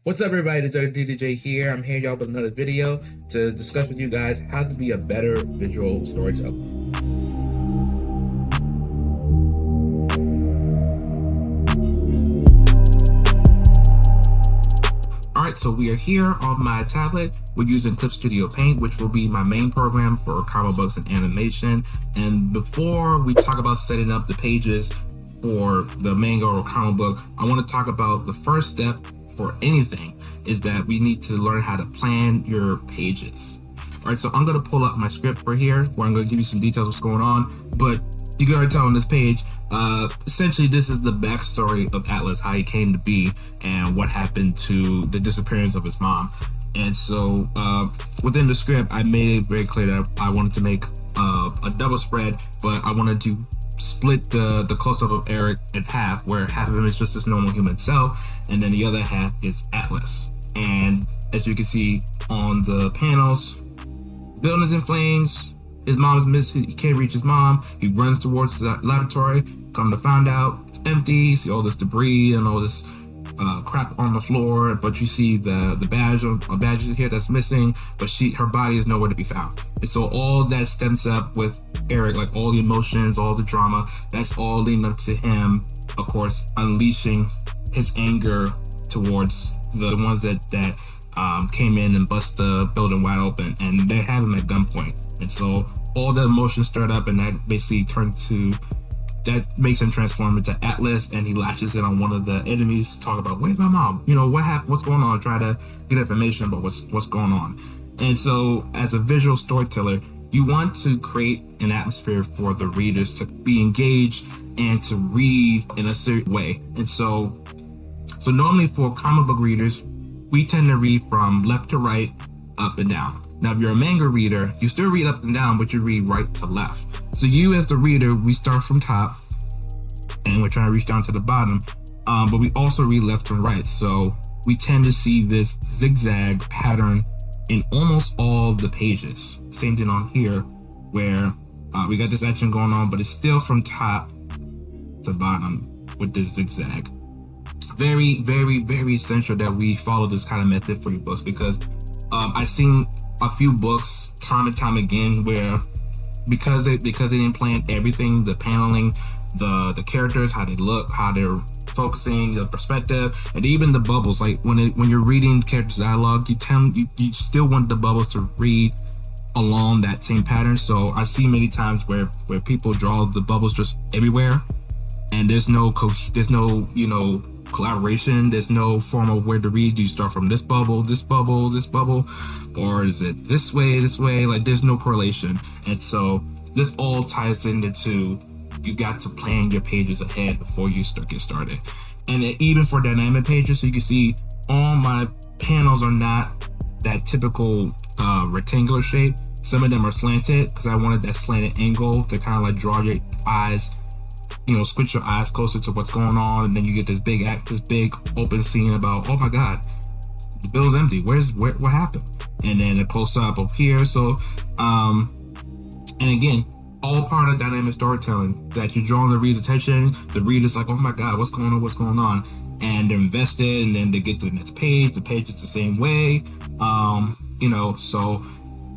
What's up, everybody? It's DDJ here. I'm here, y'all, with another video to discuss with you guys how to be a better visual storyteller. Alright, so we are here on my tablet. We're using Clip Studio Paint, which will be my main program for comic books and animation. And before we talk about setting up the pages for the manga or comic book, I want to talk about the first step for anything is that we need to learn how to plan your pages. All right, so I'm going to pull up my script for here where I'm going to give you some details of what's going on, but you can already tell on this page, essentially this is the backstory of Atlas, how he came to be and what happened to the disappearance of his mom. And so within the script, I made it very clear that I wanted to make a double spread, but I wanted to split the close-up of Eric in half, where half of him is just his normal human self, and then the other half is Atlas. And as you can see on the panels, the building is in flames, his mom's missing, he can't reach his mom, he runs towards the laboratory, come to find out it's empty, you see all this debris and all this crap on the floor, but you see the badge here that's missing, but her body is nowhere to be found. And so all that stems up with Eric, like all the emotions, all the drama, that's all leading up to him, of course, unleashing his anger towards the ones that came in and bust the building wide open, and they have him at gunpoint. And so all the emotions stirred up, and that basically that makes him transform into Atlas, and he lashes in on one of the enemies, talk about, where's my mom? You know, what happened? What's going on? Try to get information about what's going on. And so as a visual storyteller, you want to create an atmosphere for the readers to be engaged and to read in a certain way. And so normally for comic book readers, we tend to read from left to right, up and down. Now, if you're a manga reader, you still read up and down, but you read right to left. So you as the reader, we start from top and we're trying to reach down to the bottom, but we also read left and right. So we tend to see this zigzag pattern in almost all the pages. Same thing on here where we got this action going on, but it's still from top to bottom with this zigzag. Very, very, very essential that we follow this kind of method for your books, because I've seen a few books time and time again where because they didn't plan everything, the paneling, the characters, how they look, how they're focusing, the perspective, and even the bubbles. Like when you're reading characters' dialogue, you still want the bubbles to read along that same pattern. So I see many times where people draw the bubbles just everywhere, and there's no collaboration, there's no form of where to read. You start from this bubble, this bubble, this bubble, or is it this way, like there's no correlation. And so this all ties into you got to plan your pages ahead before you get started. And even for dynamic pages, so you can see all my panels are not that typical rectangular shape. Some of them are slanted because I wanted that slanted angle to kind of like draw your eyes, squint your eyes closer to what's going on, and then you get this big open scene about, oh my god, the building's empty, what happened? And then a close up of here. So and again, all part of dynamic storytelling, that you're drawing the reader's attention. The reader's like, oh my god, what's going on, and they're invested, and then they get to the next page. The page is the same way. So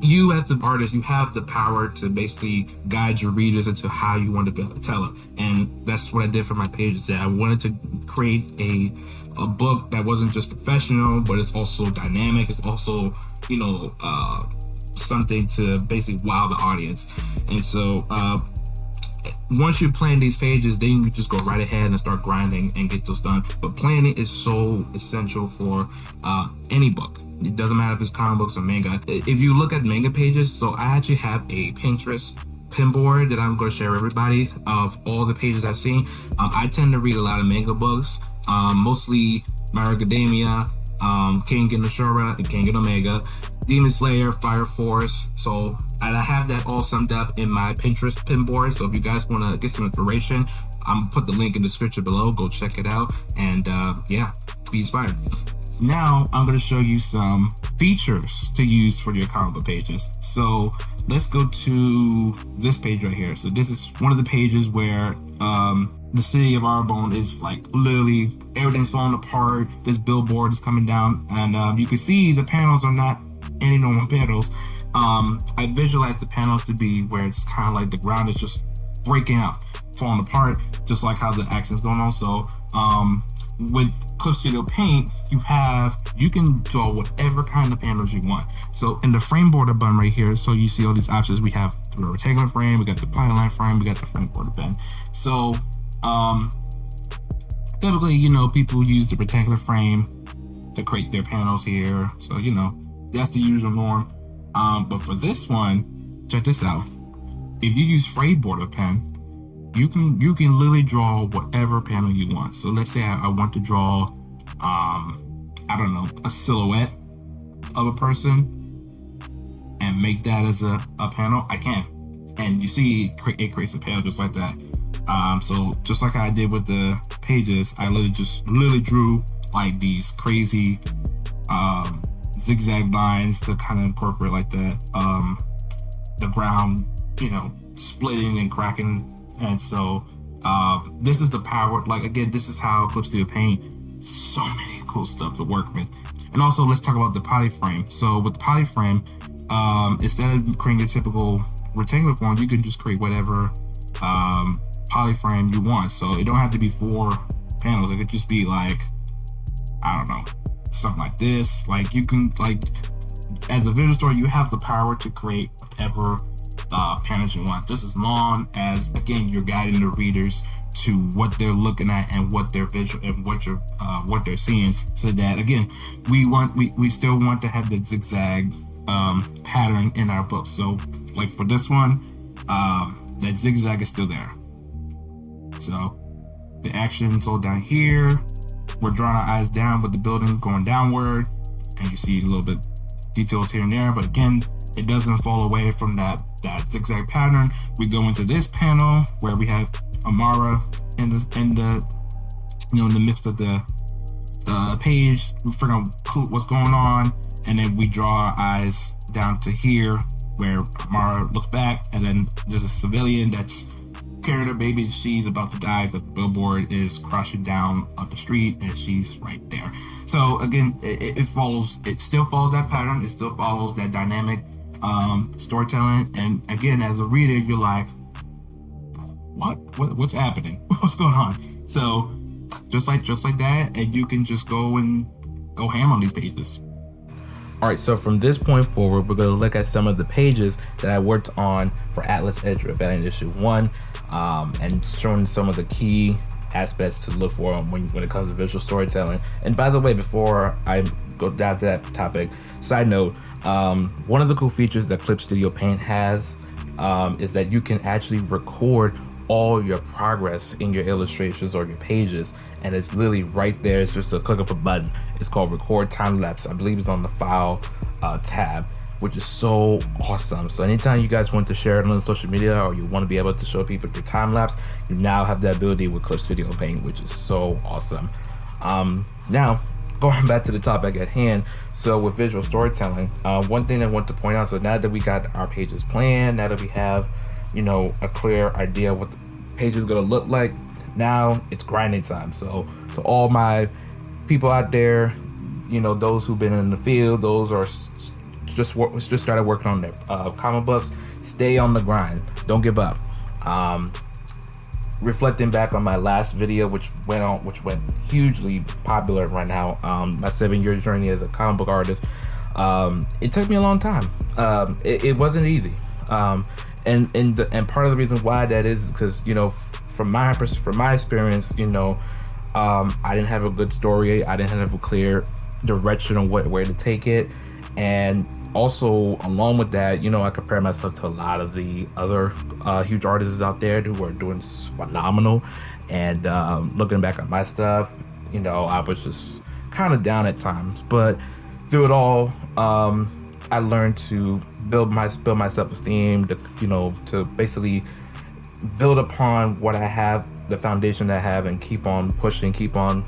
you as the artist, you have the power to basically guide your readers into how you want to tell it. And that's what I did for my pages. That I wanted to create a book that wasn't just professional, but it's also dynamic. It's also, something to basically wow the audience. And so once you plan these pages, then you can just go right ahead and start grinding and get those done. But planning is so essential for any book. It doesn't matter if it's comic books or manga. If you look at Manga Pages, so I actually have a Pinterest pin board that I'm going to share with everybody of all the pages I've seen. I tend to read a lot of manga books, mostly My Hero Academia, Kengan Ashura, and Kengan Omega, Demon Slayer, Fire Force. So and I have that all summed up in my Pinterest pin board. So if you guys want to get some information, I'm put the link in the description below. Go check it out, and be inspired. Now I'm going to show you some features to use for your comic book pages. So let's go to this page right here. So this is one of the pages where the city of Arbonne is like literally everything's falling apart. This billboard is coming down, and you can see the panels are not any normal panels. I visualize the panels to be where it's kind of like the ground is just breaking up, falling apart, just like how the action's going on. So with Clip Studio Paint, you can draw whatever kind of panels you want. So in the frame border button right here, so you see all these options. We have the rectangular frame, we got the polyline frame, we got the frame border button. So typically, people use the rectangular frame to create their panels here. So that's the usual norm. But for this one, check this out. If you use frame border pen, you can literally draw whatever panel you want. So let's say I want to draw I don't know, a silhouette of a person and make that as a panel. I can, and you see it creates a panel just like that. So just like I did with the pages, I literally drew like these crazy zigzag lines to kind of incorporate like that the ground splitting and cracking. And so this is the power. Like, again, this is how Clip Studio Paint, so many cool stuff to work with. And also, let's talk about the poly frame. So with the poly frame, instead of creating your typical rectangular form, you can just create whatever poly frame you want. So it don't have to be 4 panels. It could just be like, I don't know, something like this. Like, you can, like, as a visual story, you have the power to create whatever panels you want, just as long as, again, you're guiding the readers to what they're looking at and what they're visual and what they're seeing. So that, again, we still want to have the zigzag pattern in our book. So like for this one, that zigzag is still there. So the action's all down here. We're drawing our eyes down with the building going downward, and you see a little bit details here and there, but again, it doesn't fall away from that zigzag pattern. We go into this panel where we have Amara in the midst of the page. We figure out what's going on, and then we draw our eyes down to here where Amara looks back, and then there's a civilian that's carrying her baby. She's about to die because the billboard is crashing down up the street, and she's right there. So again, it still follows that pattern. It still follows that dynamic storytelling. And again, as a reader, you're like, what's happening? What's going on? So just like that, and you can just go ham on these pages. All right, so from this point forward, we're going to look at some of the pages that I worked on for Atlas Edge Rebellion Issue 1, and showing some of the key aspects to look for when it comes to visual storytelling. And by the way, before I go down to that topic, side note, one of the cool features that Clip Studio Paint has is that you can actually record all your progress in your illustrations or your pages, and it's literally right there. It's just a click of a button. It's called Record Timelapse. I believe it's on the File tab, which is so awesome. So anytime you guys want to share it on social media, or you want to be able to show people your time lapse, you now have that ability with Clip Studio Paint, which is so awesome. Now, going back to the topic at hand, so with visual storytelling, one thing I want to point out, so now that we got our pages planned, now that we have, a clear idea what the page is going to look like, now it's grinding time. So to all my people out there, those who've been in the field, those are just started working on their comic books, stay on the grind, don't give up. Reflecting back on my last video, which went hugely popular right now, my 7-year journey as a comic book artist, it took me a long time. It wasn't easy, and part of the reason why that is because from my experience, I didn't have a good story. I didn't have a clear direction on where to take it, and also along with that, I compare myself to a lot of the other huge artists out there who are doing phenomenal. And looking back at my stuff, I was just kind of down at times. But through it all, I learned to build my self-esteem, to basically build upon what I have, the foundation that I have, and keep on pushing, keep on,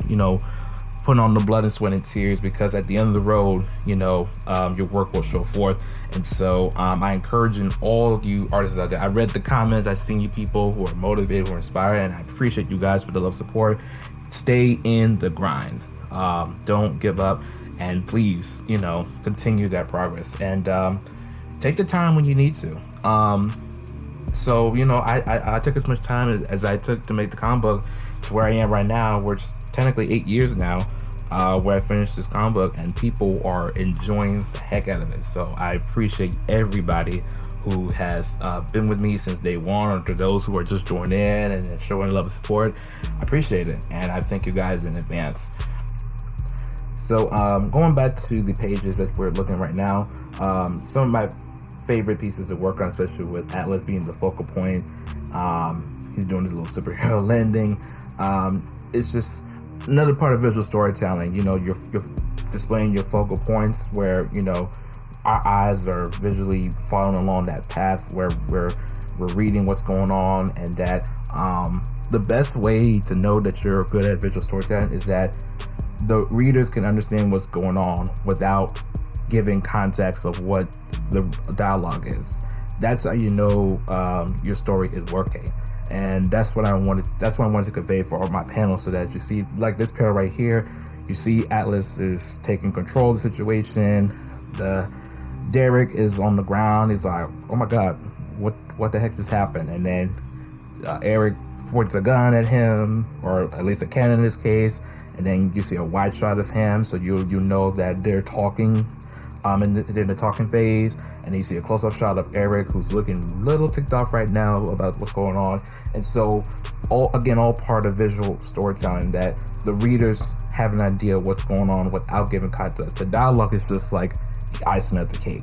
putting on the blood and sweat and tears, because at the end of the road, you know, your work will show forth. And so I encourage all of you artists out there. I read the comments, I've seen you people who are motivated, who are inspired, and I appreciate you guys for the love support. Stay in the grind. Don't give up, and please, you know, continue that progress, and take the time when you need to. So, you know, I took as much time as I took to make the comic book to where I am right now, which technically 8 years now, where I finished this comic book, and people are enjoying the heck out of it. So I appreciate everybody who has been with me since day one, or to those who are just joining in and showing love and support. I appreciate it, and I thank you guys in advance. So going back to the pages that we're looking right now, some of my favorite pieces to work on, especially with Atlas being the focal point. He's doing his little superhero landing. It's just another part of visual storytelling. You know, you're displaying your focal points where, you know, our eyes are visually following along that path where we're reading what's going on, and that the best way to know that you're good at visual storytelling is that the readers can understand what's going on without giving context of what the dialogue is. That's how you know your story is working. And that's what I wanted to convey for all my panels, so that you see, like this panel right here, you see Atlas is taking control of the situation. Derek is on the ground. He's like, oh my god, what the heck just happened? And then Eric points a gun at him, or at least a cannon in this case, and then you see a wide shot of him, so you know that they're talking in the talking phase. And then you see a close-up shot of Eric, who's looking a little ticked off right now about what's going on. And so all part of visual storytelling, that the readers have an idea of what's going on without giving context. The dialogue is just like the icing of the cake.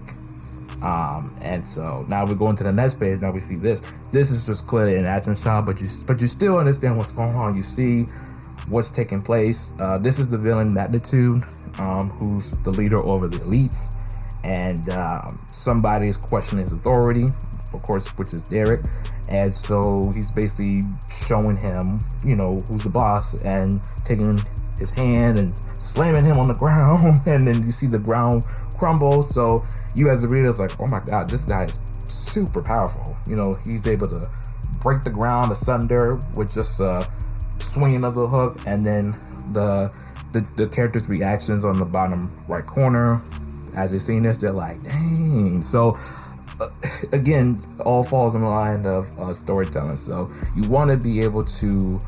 And so now we go into the next page. Now we see this is just clearly an action shot, but you still understand what's going on. You see what's taking place. This is the villain Magnitude, who's the leader over the elites, and somebody is questioning his authority, of course, which is Derek. And so he's basically showing him, you know, who's the boss, and taking his hand and slamming him on the ground. And then you see the ground crumble. So you as the reader is like, oh my god, this guy is super powerful. You know, he's able to break the ground asunder with just swinging of the hook. And then the characters' reactions on the bottom right corner as they're seeing this, they're like, dang. So again, all falls in the line of storytelling. So you want to be able to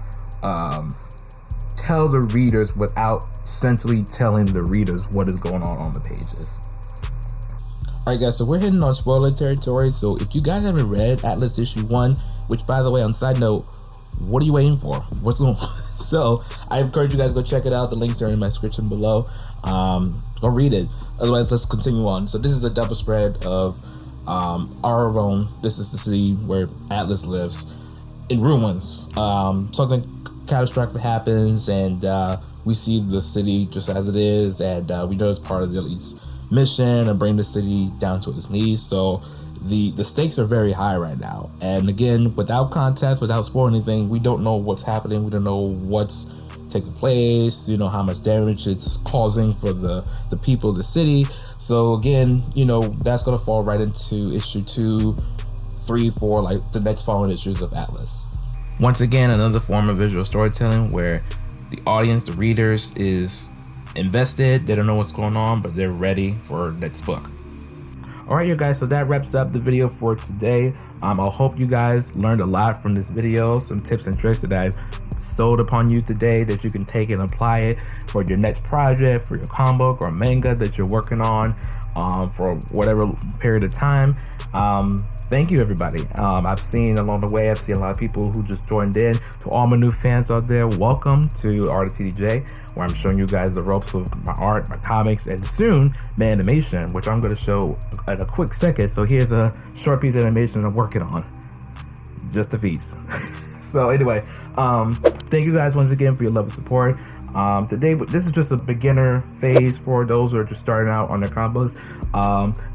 tell the readers without essentially telling the readers what is going on the pages. Alright guys, so we're hitting on spoiler territory. So if you guys haven't read Atlas issue 1, which by the way, on side note, what are you waiting for? What's going on? So I encourage you guys to go check it out. The links are in my description below. Go read it. Otherwise, let's continue on. So this is a double spread of our own. This is the city where Atlas lives in ruins. Something catastrophic happens, and we see the city just as it is, and we know it's part of the elite's mission to bring the city down to its knees. So the stakes are very high right now, and again, without context, without spoiling anything, we don't know what's happening. We don't know what's taking place, you know, how much damage it's causing for the people of the city. So again, you know, that's gonna fall right into issue 2, 3, 4, like the next following issues of Atlas. Once again, another form of visual storytelling where the audience, the readers, is invested. They don't know what's going on, but they're ready for next book. Alright you guys, so that wraps up the video for today. I hope you guys learned a lot from this video, some tips and tricks that I've sold upon you today that you can take and apply it for your next project, for your comic book or manga that you're working on for whatever period of time. Thank you everybody. I've seen along the way, I've seen a lot of people who just joined in. To all my new fans out there, welcome to Art of TDJ, where I'm showing you guys the ropes of my art, my comics, and soon my animation, which I'm going to show in a quick second. So here's a short piece of animation I'm working on. Just a feast. So anyway, thank you guys once again for your love and support. Today, this is just a beginner phase for those who are just starting out on their combos.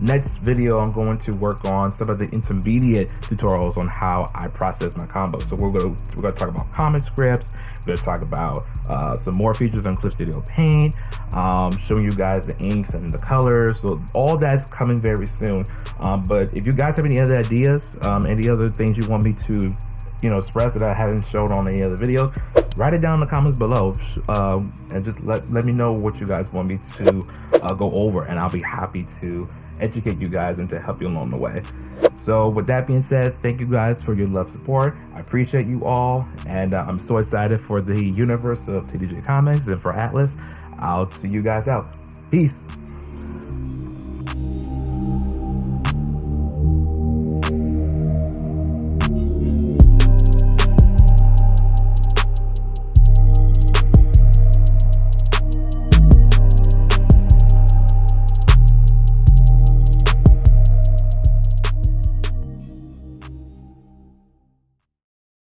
Next video, I'm going to work on some of the intermediate tutorials on how I process my combos. So we're gonna talk about comic scripts. We're gonna talk about some more features on Clip Studio Paint, showing you guys the inks and the colors. So all that's coming very soon. But if you guys have any other ideas, any other things you want me to, express that I haven't showed on any other videos, write it down in the comments below, and just let me know what you guys want me to go over, and I'll be happy to educate you guys and to help you along the way. So with that being said, thank you guys for your love, support. I appreciate you all, and I'm so excited for the universe of TDJ Comics and for Atlas. I'll see you guys out. Peace.